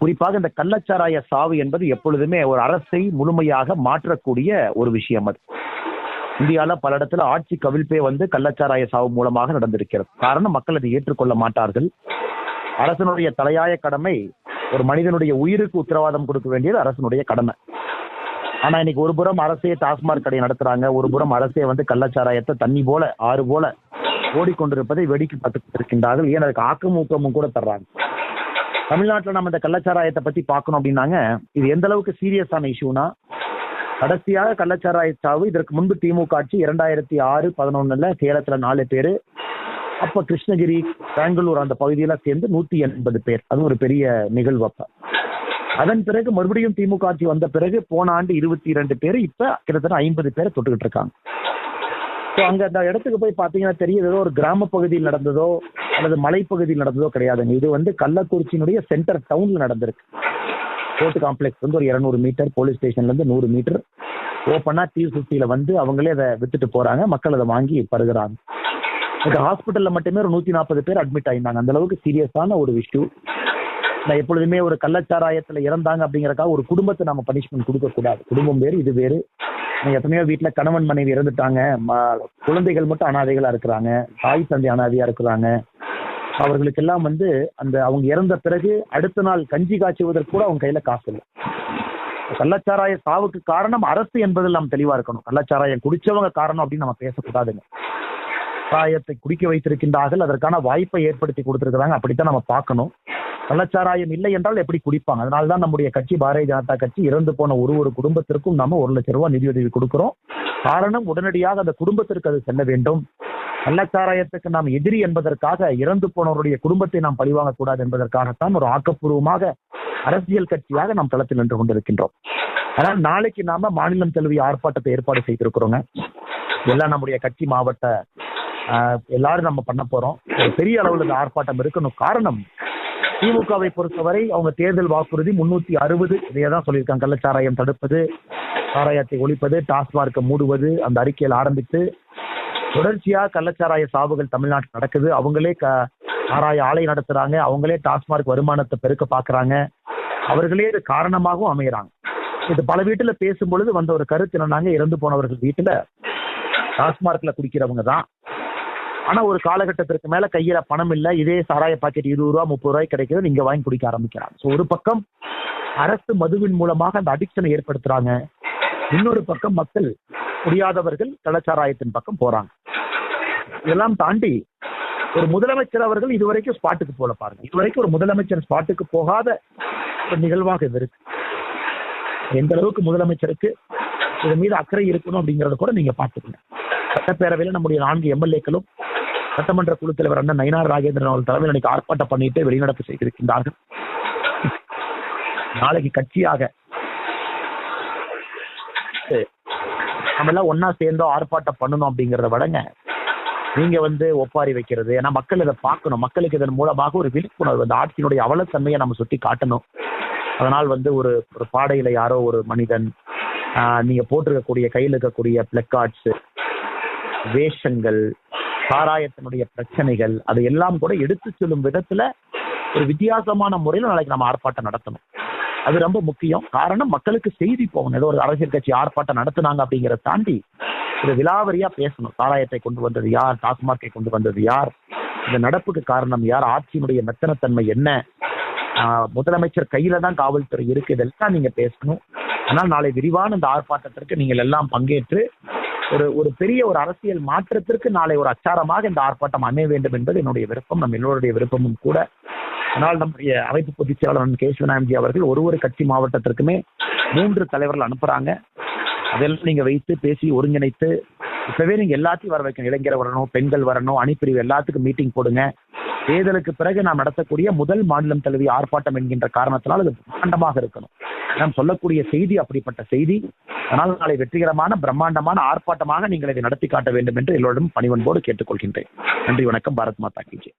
குறிப்பாக இந்த கள்ளச்சாராய சாவு என்பது எப்பொழுதுமே ஒரு அரசை முழுமையாக மாற்றக்கூடிய ஒரு விஷயம். அது இந்தியால பல இடத்துல ஆட்சி கவிழ்ப்பே கள்ளச்சாராய சாவு மூலமாக நடந்திருக்கிறது. காரணம், மக்கள் அதை ஏற்றுக்கொள்ள மாட்டார்கள். அரசனுடைய தலையாய கடமை ஒரு மனிதனுடைய உயிருக்கு உத்தரவாதம் கொடுக்க வேண்டியது அரசனுடைய கடமை. ஆனா இன்னைக்கு ஒரு புறம் அரசே டாஸ்மாக் கடை நடத்துறாங்க, ஒரு புறம் அரசே கள்ளச்சாராயத்தை தண்ணி போல ஆறு போல ஓடிக்கொண்டிருப்பதை வேடிக்கை பார்த்து இருக்கின்றார்கள். ஏன் அதுக்கு ஆக்கமும் ஊக்கமும் கூட தர்றாங்க. தமிழ்நாட்டில் நம்ம இந்த கள்ளச்சாராயத்தை பத்தி பார்க்கணும் அப்படின்னாங்க, இது எந்த அளவுக்கு சீரியஸான இஷ்யூனா, கடைசியாக கள்ளச்சாராய சாவு இதற்கு முன்பு திமுக ஆட்சி 2006-11 சேலத்துல 4 பேரு, அப்ப கிருஷ்ணகிரி பெங்களூர் அந்த பகுதியில சேர்ந்து 180 பேர். அது ஒரு பெரிய நிகழ்வு. அப்ப அதன் பிறகு மறுபடியும் திமுக ஆட்சி வந்த பிறகு போன ஆண்டு 22 பேர், இப்ப கிட்டத்தட்ட 50 பேரை தொட்டுக்கிட்டு இருக்காங்க. அங்க அந்த இடத்துக்கு போய் பாத்தீங்கன்னா தெரியும், ஏதோ ஒரு கிராம பகுதியில் நடந்ததோ அல்லது மலைப்பகுதியில் நடந்ததோ கிடையாதுங்க. இது கள்ளக்குறிச்சியினுடைய சென்டர் டவுன்ல நடந்திருக்கு. கோர்ட் காம்ப்ளெக்ஸ் ஒரு 200 மீட்டர், போலீஸ் ஸ்டேஷன்ல இருந்து 100 மீட்டர் ஓப்பனா T50 அவங்களே அதை வித்துட்டு போறாங்க, மக்கள் அதை வாங்கி பருகிறாங்க. ஹாஸ்பிட்டல்ல மட்டுமே ஒரு 140 பேர் அட்மிட் ஆயிருந்தாங்க. அந்த அளவுக்கு சீரியஸான ஒரு இஷ்யூ. எப்பொழுதுமே ஒரு கள்ளச்சாராயத்துல இறந்தாங்க அப்படிங்கறக்காக ஒரு குடும்பத்தை நம்ம பனிஷ்மெண்ட் கொடுக்க கூடாது. குடும்பம் வேறு, இது வேறு. எத்தனையோ வீட்டுல கணவன் மனைவி இறந்துட்டாங்க, குழந்தைகள் மட்டும் அனாதைகளா இருக்கிறாங்க, தாய் தந்தை அனாதையா இருக்கிறாங்க. அவர்களுக்கெல்லாம் அந்த அவங்க இறந்த பிறகு அடுத்த நாள் கஞ்சி காய்ச்சுவதற்கு கூட அவங்க கையில காசு இல்லை. கள்ளச்சாராய சாவுக்கு காரணம் அரசு என்பதில் நாம் தெளிவா இருக்கணும். கள்ளச்சாராயம் குடிச்சவங்க காரணம் அப்படின்னு நம்ம பேசக்கூடாதுங்க. சாராயத்தை குடிக்க வைத்திருக்கின்றார்கள், அதற்கான வாய்ப்பை ஏற்படுத்தி கொடுத்திருக்கிறாங்க, அப்படித்தான் நம்ம பார்க்கணும். கள்ளச்சாராயம் இல்லை என்றால் எப்படி குடிப்பாங்க? அதனால்தான் நம்முடைய கட்சி பாரதிய ஜனதா கட்சி இறந்து போன ஒரு குடும்பத்திற்கும் நாம 1 லட்சம் ரூபாய் நிதியுதவி கொடுக்கிறோம். காரணம், உடனடியாக அந்த குடும்பத்திற்கு அது செல்ல வேண்டும். கள்ளச்சாராயத்துக்கு நாம் எதிரி என்பதற்காக இறந்து போனவருடைய குடும்பத்தை நாம் பழிவாங்க கூடாது என்பதற்காகத்தான் ஒரு ஆக்கப்பூர்வமாக அரசியல் கட்சியாக நாம் களத்தில் நின்று கொண்டிருக்கின்றோம். ஆனால் நாளைக்கு நாம மாநிலம் தழுவிய ஆர்ப்பாட்டத்தை ஏற்பாடு செய்திருக்கிறோங்க. எல்லாம் நம்முடைய கட்சி மாவட்ட எல்லாரும் நம்ம பண்ண போறோம். ஒரு பெரிய அளவில் இந்த ஆர்ப்பாட்டம் இருக்கணும். காரணம், திமுகவை பொறுத்தவரை அவங்க தேர்தல் வாக்குறுதி 360 இதையதான் சொல்லியிருக்காங்க. கள்ளச்சாராயம் தடுப்பது, சாராயத்தை ஒழிப்பது, டாஸ்மார்க்கை மூடுவது, அந்த அறிக்கையில் ஆரம்பித்து தொடர்ச்சியா கள்ளச்சாராய சாவுகள் தமிழ்நாட்டில் நடக்குது. அவங்களே சாராய ஆலை நடத்துறாங்க, அவங்களே டாஸ்மார்க் வருமானத்தை பெருக்க பாக்குறாங்க, அவர்களே இது காரணமாகவும் அமையறாங்க. இது பல வீட்டுல பேசும் பொழுது வந்த ஒரு கருத்து என்னன்னாங்க, இறந்து போனவர்கள் வீட்டுல டாஸ்மார்க்ல குடிக்கிறவங்க தான். ஆனா ஒரு காலகட்டத்திற்கு மேல கையில பணம் இல்லை, இதே சாராய பாக்கெட் 20 ரூபா 30 ரூபாய் கிடைக்கிறது, நீங்க வாங்கி குடிக்க ஆரம்பிக்கிறாங்க. ஒரு பக்கம் அரசு மதுவின் மூலமாக அந்த அடிக்ஷனை ஏற்படுத்துறாங்க, இன்னொரு பக்கம் மக்கள் முடியாதவர்கள் கள்ளச்சாராயத்தின் பக்கம் போறாங்க. இதெல்லாம் தாண்டி ஒரு முதலமைச்சர் அவர்கள் இதுவரைக்கும் ஸ்பாட்டுக்கு போல பாருங்க. இதுவரைக்கும் ஒரு முதலமைச்சர் ஸ்பாட்டுக்கு போகாத ஒரு நிகழ்வாக இது இருக்கு. எந்த அளவுக்கு முதலமைச்சருக்கு இதன் மீது அக்கறை இருக்கணும் அப்படிங்கறத கூட நீங்க பாத்துக்கணும். சட்டப்பேரவையில நம்முடைய 4 எம்எல்ஏக்களும் சட்டமன்ற குழு தலைவர் அண்ணன் நயினார் நாகேந்திரன் அவர்கள் தலைமையில் இன்னைக்கு ஆர்ப்பாட்டம் பண்ணிட்டு வெளிநடப்பு செய்திருக்கின்றார்கள். நாளைக்கு கட்சியாக நம்ம எல்லாம் ஒன்னா சேர்ந்தோ ஆர்ப்பாட்டம் பண்ணணும் அப்படிங்கறத விடங்க, நீங்க ஒப்பாரி வைக்கிறது, ஏன்னா மக்கள் இதை பார்க்கணும். மக்களுக்கு இதன் மூலமாக ஒரு விழிப்புணர்வு, அந்த ஆட்சியினுடைய அவலத்தன்மையை நம்ம சுட்டி காட்டணும். அதனால் ஒரு பாடையில யாரோ ஒரு மனிதன், நீங்க போட்டிருக்கக்கூடிய கையில் இருக்கக்கூடிய பிளக்கார்ட்ஸ், வேஷங்கள், சாராயத்தினுடைய பிரச்சனைகள், அதை எல்லாம் கூட எடுத்து சொல்லும் விதத்துல ஒரு வித்தியாசமான முறையில் நாளைக்கு நம்ம ஆர்ப்பாட்டம் நடத்தணும். அது ரொம்ப முக்கியம். காரணம், மக்களுக்கு செய்தி போகணும். ஏதோ ஒரு அரசியல் கட்சி ஆர்ப்பாட்டம் நடத்துனாங்க அப்படிங்கிறத தாண்டி ஒரு விலாவரியா பேசணும். சாராயத்தை கொண்டு வந்தது யார், டாஸ்மார்க்கை கொண்டு வந்தது யார், இந்த நடப்புக்கு காரணம் யார், ஆட்சியினுடைய மெத்தனத்தன்மை என்ன, முதலமைச்சர் கையில தான் காவல்துறை இருக்கு, இதெல்லாம் நீங்க பேசணும். ஆனால் நாளை விரிவான இந்த ஆர்ப்பாட்டத்திற்கு நீங்கள் எல்லாம் பங்கேற்று ஒரு பெரிய ஒரு அரசியல் மாற்றத்திற்கு நாளை ஒரு அச்சாரமாக இந்த ஆர்ப்பாட்டம் அமைய வேண்டும் என்பது என்னுடைய விருப்பம், நம் எல்லோருடைய விருப்பமும் கூட. ஆனால் நம்முடைய அமைப்பு பொதுச் செயலாளர் கேசவநாயகி அவர்கள் ஒரு கட்சி மாவட்டத்திற்குமே 3 தலைவர்கள் அனுப்புறாங்க. அதெல்லாம் நீங்க வைத்து பேசி ஒருங்கிணைத்து இப்பவே நீங்க எல்லாத்தையும் வர வைக்கணும். இளைஞர் வரணும், பெண்கள் வரணும், அணிப்பிரிவு எல்லாத்துக்கும் மீட்டிங் போடுங்க. தேர்தலுக்கு பிறகு நாம் நடத்தக்கூடிய முதல் மாநிலம் தழுவிய ஆர்ப்பாட்டம் என்கின்ற காரணத்தினால் அது பிரம்மாண்டமாக இருக்கணும். நாம் சொல்லக்கூடிய செய்தி அப்படிப்பட்ட செய்தி. அதனால் நாளை வெற்றிகரமான பிரம்மாண்டமான ஆர்ப்பாட்டமாக நீங்கள் இதை நடத்தி காட்ட வேண்டும் என்று எல்லோரும் பணிவன்போடு கேட்டுக்கொள்கின்றேன். நன்றி, வணக்கம். பாரத் மாதா கி ஜெய்.